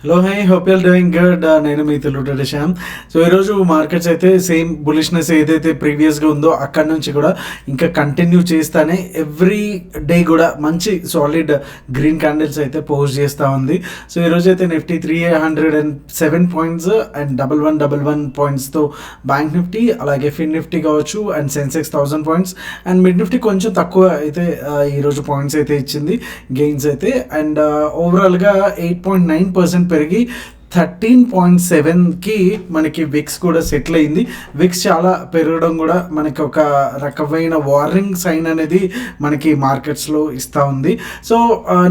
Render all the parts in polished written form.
Hello hi hope you'll doing good. నేను మీ Telugu Shyam. So ఈరోజు markets అయితే సేమ్ బులిష్నెస్ ఏదైతే ప్రీవియస్గా ఉందో అక్కడ నుంచి కూడా ఇంకా కంటిన్యూ చేస్తానే ఎవ్రీ డే కూడా మంచి సాలిడ్ గ్రీన్ క్యాండిల్స్ అయితే పోస్ట్ చేస్తూ ఉంది. సో ఈరోజు అయితే నిఫ్టీ 307 పాయింట్స్ అండ్ 1111 పాయింట్స్తో బ్యాంక్ నిఫ్టీ, అలాగే ఫిన్ నిఫ్టీ కావచ్చు and Sensex 1000 points and mid Nifty కొంచెం తక్కువ అయితే ఈరోజు పాయింట్స్ అయితే ఇచ్చింది, గెయిన్స్ అయితే. అండ్ ఓవరాల్గా 8.9% పెరిగి 13.7కి మనకి విక్స్ కూడా సెటిల్ అయింది. విక్స్ చాలా పెరగడం కూడా మనకి ఒక రకమైన వార్నింగ్ సైన్ అనేది మనకి మార్కెట్స్లో ఇస్తూ ఉంది. సో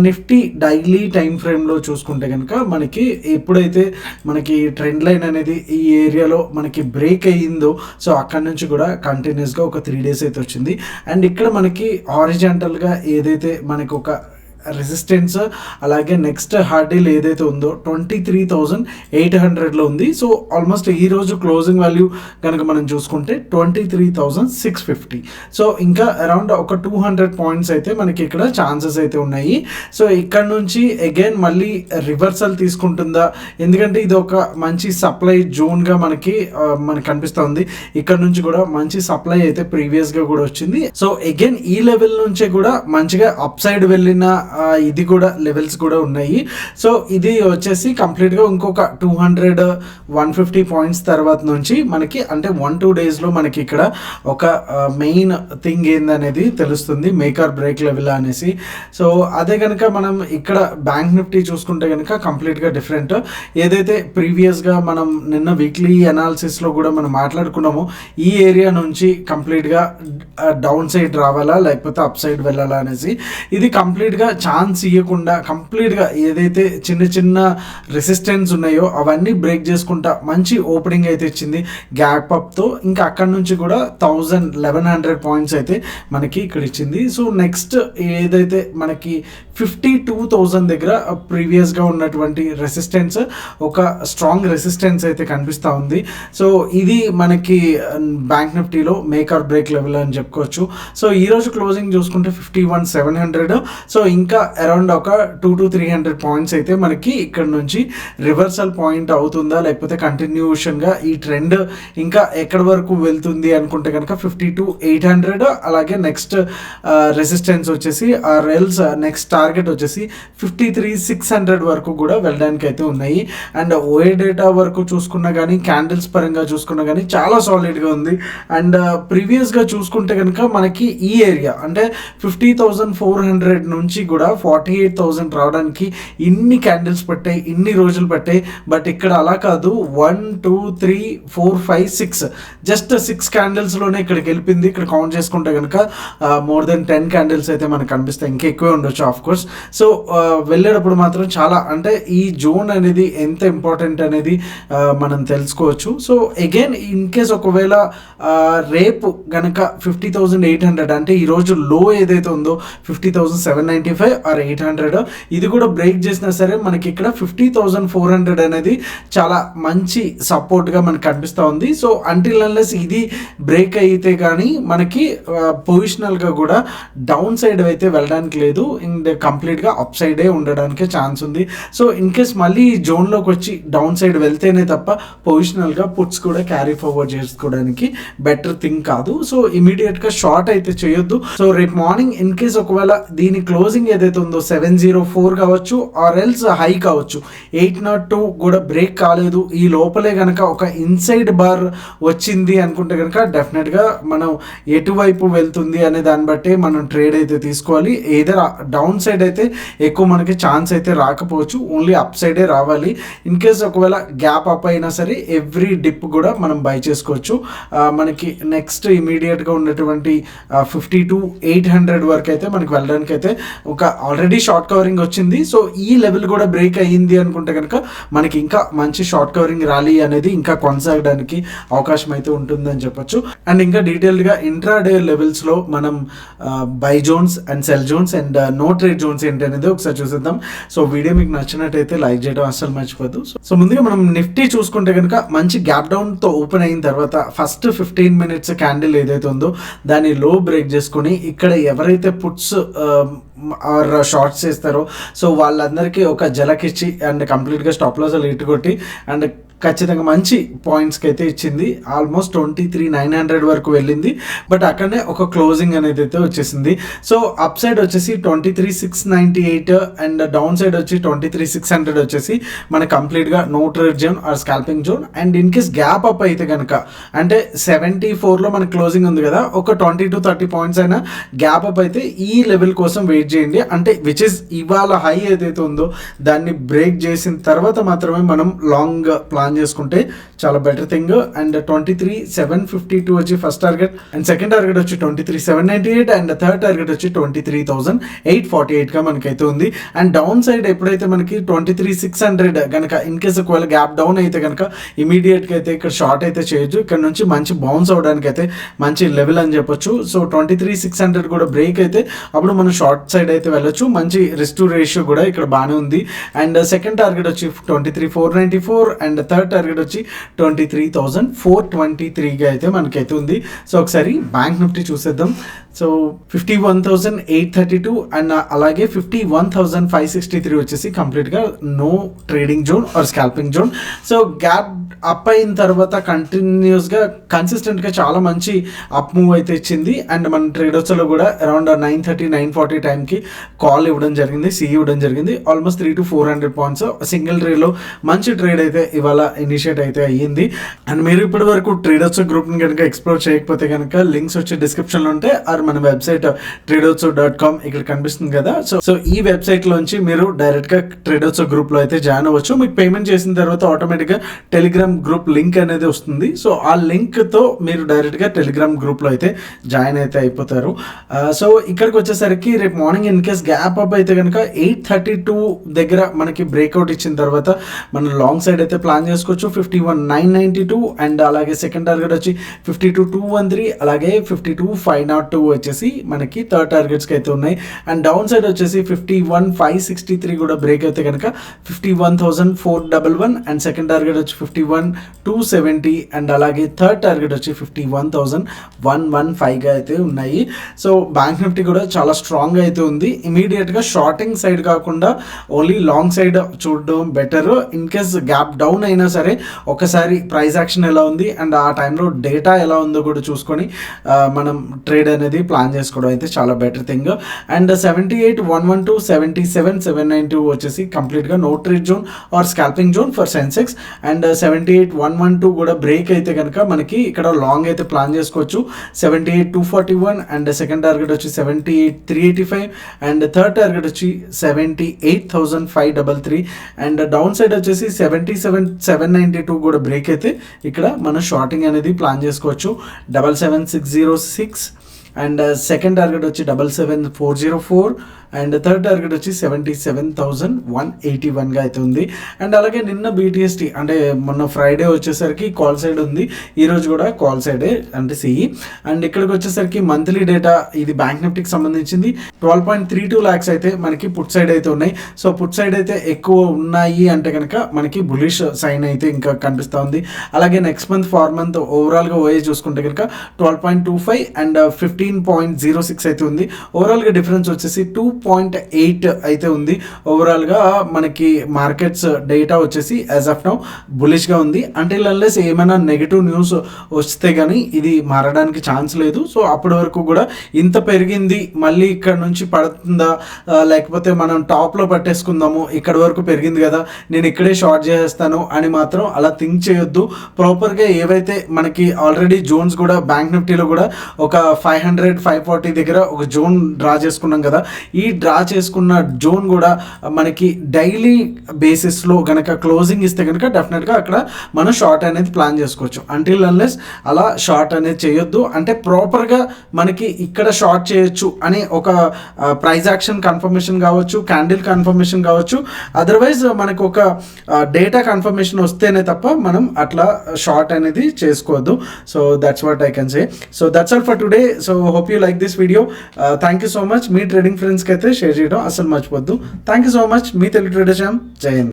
నిఫ్టీ డైలీ టైం ఫ్రేమ్లో చూసుకుంటే కనుక మనకి ఎప్పుడైతే మనకి ట్రెండ్ లైన్ అనేది ఈ ఏరియాలో మనకి బ్రేక్ అయ్యిందో, సో అక్కడ నుంచి కూడా కంటిన్యూస్గా ఒక 3 days అయితే వచ్చింది. అండ్ ఇక్కడ మనకి హారిజాంటల్గా ఏదైతే మనకి ఒక రెసిస్టెన్స్, అలాగే నెక్స్ట్ హార్డిల్ ఏదైతే ఉందో 23,800లో ఉంది. సో ఆల్మోస్ట్ ఈరోజు క్లోజింగ్ వాల్యూ కనుక మనం చూసుకుంటే 23,650. సో ఇంకా అరౌండ్ ఒక 200 పాయింట్స్ అయితే మనకి ఇక్కడ ఛాన్సెస్ అయితే ఉన్నాయి. సో ఇక్కడ నుంచి అగైన్ మళ్ళీ రివర్సల్ తీసుకుంటుందా, ఎందుకంటే ఇది ఒక మంచి సప్లై జోన్గా మనకి కనిపిస్తుంది. ఇక్కడ నుంచి కూడా మంచి సప్లై అయితే ప్రీవియస్గా కూడా వచ్చింది. సో అగైన్ ఈ లెవెల్ నుంచే కూడా మంచిగా అప్ సైడ్ వెళ్ళిన ఇది కూడా లెవెల్స్ కూడా ఉన్నాయి. సో ఇది వచ్చేసి కంప్లీట్గా ఇంకొక 200-150 పాయింట్స్ తర్వాత నుంచి మనకి అంటే 1-2 daysలో మనకి ఇక్కడ ఒక మెయిన్ థింగ్ ఏందనేది తెలుస్తుంది, మేక్ ఆర్ బ్రేక్ లెవెల్ అనేసి. సో అదే కనుక మనం ఇక్కడ బ్యాంక్ నిఫ్టీ చూసుకుంటే కనుక కంప్లీట్గా డిఫరెంట్. ఏదైతే ప్రీవియస్గా మనం నిన్న వీక్లీ అనాలిసిస్లో కూడా మనం మాట్లాడుకున్నామో ఈ ఏరియా నుంచి కంప్లీట్గా డౌన్ సైడ్ రావాలా లేకపోతే అప్ సైడ్ వెళ్ళాలా అనేసి, ఇది కంప్లీట్గా ఛాన్స్ ఇవ్వకుండా కంప్లీట్గా ఏదైతే చిన్న చిన్న రెసిస్టెన్స్ ఉన్నాయో అవన్నీ బ్రేక్ చేసుకుంటా మంచి ఓపెనింగ్ అయితే ఇచ్చింది గ్యాప్ అప్తో. ఇంకా అక్కడ నుంచి కూడా 1100 పాయింట్స్ అయితే మనకి ఇక్కడ ఇచ్చింది. సో నెక్స్ట్ ఏదైతే మనకి 52,000 దగ్గర ప్రీవియస్గా ఉన్నటువంటి రెసిస్టెన్స్ ఒక స్ట్రాంగ్ రెసిస్టెన్స్ అయితే కనిపిస్తూ ఉంది. సో ఇది మనకి బ్యాంక్ నిఫ్టీలో మేక్ ఆర్ బ్రేక్ లెవెల్ అని చెప్పుకోవచ్చు. సో ఈరోజు క్లోజింగ్ చూసుకుంటే 51,700. సో ఇంకా అరౌండ్ ఒక 200-300 పాయింట్స్ అయితే మనకి ఇక్కడ నుంచి రివర్సల్ పాయింట్ అవుతుందా లేకపోతే కంటిన్యూషన్గా ఈ ట్రెండ్ ఇంకా ఎక్కడి వరకు వెళ్తుంది అనుకుంటే కనుక 52,800, అలాగే నెక్స్ట్ రెసిస్టెన్స్ వచ్చేసి ఎల్స్ నెక్స్ట్ టార్గెట్ వచ్చేసి 53,600 వరకు కూడా వెళ్ళడానికి అయితే ఉన్నాయి. అండ్ ఓఏ డేటా వరకు చూసుకున్నా కానీ క్యాండిల్స్ పరంగా చూసుకున్నా కానీ చాలా సాలిడ్గా ఉంది. అండ్ ప్రీవియస్గా చూసుకుంటే కనుక మనకి ఈ ఏరియా అంటే 50,400 నుంచి కూడా 48,000 రావడానికి ఇన్ని క్యాండిల్స్ పట్టాయి, ఇన్ని రోజులు పట్టాయి. బట్ ఇక్కడ అలా కాదు, 1 2 3 4 5 6 జస్ట్ 6 క్యాండిల్స్లోనే ఇక్కడికి వెళ్ళింది. ఇక్కడ కౌంట్ చేసుకుంటే కనుక మోర్ దెన్ 10 క్యాండిల్స్ అయితే మనకు కనిపిస్తాయి, ఇంకా ఎక్కువే ఉండొచ్చు ఆఫ్ కోర్స్. సో వెళ్ళేటప్పుడు మాత్రం చాలా అంటే ఈ జోన్ అనేది ఎంత ఇంపార్టెంట్ అనేది మనం తెలుసుకోవచ్చు. సో అగైన్ ఇన్ కేస్ ఒకవేళ రేపు కనుక 50,800 అంటే ఈరోజు లో ఏదైతే ఉందో 50,795 ఆర్ 800 ఇది కూడా బ్రేక్ చేసినా సరే మనకి ఇక్కడ 50,400 అనేది చాలా మంచి సపోర్ట్గా మనకు కనిపిస్తూ ఉంది. సో అంటిల్ అన్లెస్ ఇది బ్రేక్ అయితే కానీ మనకి పొజిషనల్గా కూడా డౌన్ సైడ్ అయితే వెళ్ళడానికి లేదు, అండ్ కంప్లీట్గా అప్ సైడే ఉండడానికే ఛాన్స్ ఉంది. సో ఇన్ కేస్ మళ్ళీ ఈ జోన్లోకి వచ్చి డౌన్ సైడ్ వెళ్తేనే తప్ప పొజిషనల్గా పుట్స్ కూడా క్యారీ ఫార్వర్డ్ చేసుకోవడానికి బెటర్ థింగ్ కాదు. సో ఇమీడియట్గా షార్ట్ అయితే చేయొద్దు. సో రేపు మార్నింగ్ ఇన్ కేస్ ఒకవేళ దీని క్లోజింగ్ ఏదైతే ఉందో 704 కావచ్చు ఆర్ ఎల్స్ హై కావచ్చు 802 కూడా బ్రేక్ కాలేదు, ఈ లోపలే కనుక ఒక ఇన్సైడ్ బార్ వచ్చింది అనుకుంటే కనుక డెఫినెట్గా మనం ఎటువైపు వెళ్తుంది అనే దాన్ని బట్టి మనం ట్రేడ్ అయితే తీసుకోవాలి. ఏదర్ డౌన్ సైడ్ అయితే ఎక్కువ మనకి ఛాన్స్ అయితే రాకపోవచ్చు, ఓన్లీ అప్ సైడే రావాలి. ఇన్ కేస్ ఒకవేళ గ్యాప్ అప్ అయినా సరే ఎవ్రీ డిప్ కూడా మనం బై చేసుకోవచ్చు. మనకి నెక్స్ట్ ఇమీడియట్గా ఉన్నటువంటి 52,800 వరకు అయితే మనకి వెళ్ళడానికి అయితే ఒక ఆల్రెడీ షార్ట్ కవరింగ్ వచ్చింది. సో ఈ లెవెల్ కూడా బ్రేక్ అయ్యింది అనుకుంటే కనుక మనకి ఇంకా మంచి షార్ట్ కవరింగ్ ర్యాలీ అనేది ఇంకా కొనసాగడానికి అవకాశం అయితే ఉంటుందని చెప్పొచ్చు. అండ్ ఇంకా డీటెయిల్డ్గా ఇంట్రాడే లెవెల్స్లో మనం buy zones and sell zones and no trade zones ఏంటి అనేది ఒకసారి చూసేద్దాం. సో వీడియో మీకు నచ్చినట్టయితే లైక్ చేయడం అస్సలు మర్చిపోద్దు. సో ముందుగా మనం నిఫ్టీ చూసుకుంటే కనుక మంచి గ్యాప్ డౌన్తో ఓపెన్ అయిన తర్వాత ఫస్ట్ 15 minutes క్యాండిల్ ఏదైతే ఉందో దాన్ని లో బ్రేక్ చేసుకుని ఇక్కడ ఎవరైతే పుట్స్ ఆర్ షార్ట్స్ చేస్తారో సో వాళ్ళందరికీ ఒక జలకిచ్చి అండ్ కంప్లీట్గా స్టాప్ లాస్ హిట్ కొట్టి అండ్ ఖచ్చితంగా మంచి పాయింట్స్కి అయితే ఇచ్చింది. ఆల్మోస్ట్ 23,900 వరకు వెళ్ళింది, బట్ అక్కడనే ఒక క్లోజింగ్ అనేది అయితే వచ్చేసింది. సో అప్ సైడ్ వచ్చేసి 23,698 అండ్ డౌన్ సైడ్ వచ్చి 23,600 వచ్చేసి మన కంప్లీట్గా no trade zone or scalping zone. And in case gap up అయితే కనుక అంటే 74లో మన క్లోజింగ్ ఉంది కదా, ఒక 20 to 30 పాయింట్స్ అయినా గ్యాప్ అప్ అయితే ఈ లెవెల్ కోసం వెయిట్ చేయండి. అంటే విచ్ ఇస్ ఇవాళ హై ఏదైతే ఉందో దాన్ని బ్రేక్ చేసిన తర్వాత మాత్రమే మనం లాంగ్ ప్లాన్ చేసుకుంటే చాలా బెటర్ థింగ్. అండ్ 23,752 వచ్చి first target and second target వచ్చి 23,798 అండ్ థర్డ్ టార్గెట్ వచ్చి 23,848 గా మనకైతే ఉంది. అండ్ డౌన్ సైడ్ ఎప్పుడైతే మనకి 23,600 కనుక ఇన్ కేస్ ఒకవేళ గ్యాప్ డౌన్ అయితే కనుక ఇమీడియట్ గా అయితే ఇక్కడ షార్ట్ అయితే చేయొచ్చు. ఇక్కడ నుంచి మంచి బౌన్స్ అవడానికి అయితే మంచి లెవెల్ అని చెప్పొచ్చు. సో 23,600 కూడా బ్రేక్ అయితే అప్పుడు మనం షార్ట్ సైడ్ అయితే వెళ్ళొచ్చు. మంచి రిస్క్ టు రేషియో కూడా ఇక్కడ బాగానే ఉంది. అండ్ సెకండ్ టార్గెట్ వచ్చి 23,494 అండ్ థర్డ్ టార్గెట్ వచ్చి 23,423గా అయితే మనకైతే ఉంది. సో ఒకసారి బ్యాంక్ నిఫ్టీ చూసేద్దాం. సో 51,832 అండ్ అలాగే 51,563 వచ్చేసి కంప్లీట్గా no trading zone or scalping zone. So gap up అయిన తర్వాత కంటిన్యూస్గా కన్సిస్టెంట్గా చాలా మంచి అప్ మూవ్ అయితే ఇచ్చింది. అండ్ మన ట్రేడర్స్లో కూడా అరౌండ్ 9:30, 9:40 టైంకి కాల్ ఇవ్వడం జరిగింది, సిఈ ఇవ్వడం జరిగింది. ఆల్మోస్ట్ 300 to 400 పాయింట్స్ సింగిల్ ట్రేడ్లో మంచి ట్రేడ్ అయితే ఇవాళ ఇనిషియేట్ అయితే అయ్యింది. అండ్ మీరు ఇప్పటి వరకు ట్రేడర్స్ గ్రూప్ని కనుక ఎక్స్ప్లోర్ చేయకపోతే కనుక లింక్స్ వచ్చి డిస్క్రిప్షన్లో ఉంటే ఆర్ మన వెబ్సైట్ traderso.com ఇక్కడ కనిపిస్తుంది కదా. సో ఈ వెబ్సైట్ లోంచి మీరు డైరెక్ట్ గా ట్రేడర్స్ గ్రూప్ లో అయితే జాయిన్ అవ్వచ్చు. మీకు పేమెంట్ చేసిన తర్వాత ఆటోమేటిక్ గా టెలిగ్రామ్ గ్రూప్ లింక్ అనేది వస్తుంది. సో ఆ లింక్ తో మీరు డైరెక్ట్ గా టెలిగ్రామ్ గ్రూప్ లో అయితే జాయిన్ అయితే అయిపోతారు. సో ఇక్కడికి వచ్చేసరికి రేపు morning in case gap up అయితే కనుక 8:32 దగ్గర మనకి బ్రేక్అవుట్ ఇచ్చిన తర్వాత మనం లాంగ్ సైడ్ అయితే ప్లాన్ చేసుకోవచ్చు. 51,992 అండ్ అలాగే సెకండ్ టార్గెట్ వచ్చి 52,213 అలాగే 52,502 వచ్చేసి మనకి థర్డ్ టార్గెట్స్కి అయితే ఉన్నాయి. అండ్ డౌన్ సైడ్ వచ్చేసి 51,563 కూడా బ్రేక్ అయితే కనుక 51,411 అండ్ సెకండ్ టార్గెట్ వచ్చి 51,270 అండ్ అలాగే థర్డ్ టార్గెట్ వచ్చి 51,115గా అయితే ఉన్నాయి. సో బ్యాంక్ నిఫ్టీ కూడా చాలా స్ట్రాంగ్గా అయితే ఉంది. ఇమీడియట్గా షార్టింగ్ సైడ్ కాకుండా ఓన్లీ లాంగ్ సైడ్ చూడడం better. In case gap down అయినా సరే ఒకసారి ప్రైస్ యాక్షన్ ఎలా ఉంది అండ్ ఆ టైంలో డేటా ఎలా ఉందో కూడా చూసుకొని మనం ట్రేడ్ అనేది ప్లాన్ చేసుకోవడం అయితే చాలా బెటర్ థింగ్. అండ్ 78,112 77,792 వచ్చేసి కంప్లీట్గా no trade zone or scalping zone for Sensex. And 78,112 కూడా బ్రేక్ అయితే కనుక మనకి ఇక్కడ లాంగ్ అయితే ప్లాన్ చేసుకోవచ్చు. 78,241 అండ్ సెకండ్ టార్గెట్ వచ్చి 78,385 అండ్ థర్డ్ టార్గెట్ వచ్చి 78,533 అండ్ డౌన్ సైడ్ వచ్చేసి 77,792 కూడా బ్రేక్ అయితే ఇక్కడ మనం షార్టింగ్ అనేది ప్లాన్ చేసుకోవచ్చు. 77,606 అండ్ సెకండ్ టార్గెట్ వచ్చి 77,404 అండ్ థర్డ్ టార్గెట్ వచ్చి 77,181గా అయితే ఉంది. అండ్ అలాగే నిన్న BTST అంటే మొన్న ఫ్రైడే వచ్చేసరికి కాల్ సైడ్ ఉంది, ఈరోజు కూడా కాల్ సైడే అంటే సిఈ. అండ్ ఇక్కడికి వచ్చేసరికి మంత్లీ డేటా ఇది బ్యాంక్ నిఫ్టీకి సంబంధించింది 12.32 lakhs అయితే మనకి పుట్ సైడ్ అయితే ఉన్నాయి. సో పుట్ సైడ్ అయితే ఎక్కువ ఉన్నాయి అంటే కనుక మనకి బులిష్ సైన్ అయితే ఇంకా కనిపిస్తూ ఉంది. అలాగే నెక్స్ట్ మంత్ 4 month ఓవరాల్గా ఓఏ చూసుకుంటే కనుక 12.25 అండ్ 15.06 అయితే ఉంది. ఓవరాల్గా డిఫరెన్స్ వచ్చేసి 2.8 అయితే ఉంది. ఓవరాల్గా మనకి మార్కెట్స్ డేటా వచ్చేసి యాజ్ ఆఫ్ నౌ బులిష్గా ఉంది. అంటిల్ అన్లెస్ ఏమైనా నెగిటివ్ న్యూస్ వస్తే కానీ ఇది మారడానికి ఛాన్స్ లేదు. సో అప్పటి వరకు కూడా ఇంత పెరిగింది మళ్ళీ ఇక్కడ నుంచి పడుతుందా లేకపోతే మనం టాప్లో పట్టేసుకుందాము, ఇక్కడ వరకు పెరిగింది కదా నేను ఇక్కడే షార్ట్ చేసేస్తాను అని మాత్రం అలా థింక్ చేయొద్దు. ప్రాపర్గా ఏవైతే మనకి ఆల్రెడీ జోన్స్ కూడా బ్యాంక్ నిఫ్టీలో కూడా ఒక 500, 540 దగ్గర ఒక జోన్ డ్రా చేసుకున్నాం కదా, ఈ డ్రా చేసుకున్న జోన్ కూడా మనకి డైలీ బేసిస్లో కనుక క్లోజింగ్ ఇస్తే కనుక డెఫినెట్గా అక్కడ మనం షార్ట్ అనేది ప్లాన్ చేసుకోవచ్చు. అంటిల్ అన్లెస్ అలా షార్ట్ అనేది చేయొద్దు. అంటే ప్రాపర్గా మనకి ఇక్కడ షార్ట్ చేయొచ్చు అని ఒక ప్రైస్ యాక్షన్ కన్ఫర్మేషన్ కావచ్చు, క్యాండిల్ కన్ఫర్మేషన్ కావచ్చు, అదర్వైజ్ మనకు ఒక డేటా కన్ఫర్మేషన్ వస్తేనే తప్ప మనం అట్లా షార్ట్ అనేది చేసుకోవద్దు. So that's what I can say. So that's all for today. So hope you like this video. Thank you so much. మీ ట్రేడింగ్ ఫ్రెండ్స్కి అయితే షేర్ చేయడం అసలు మర్చిపోద్దు. Thank you so much. మీ తెలుగు ట్రేడర్ శ్యామ్. జై హింద్.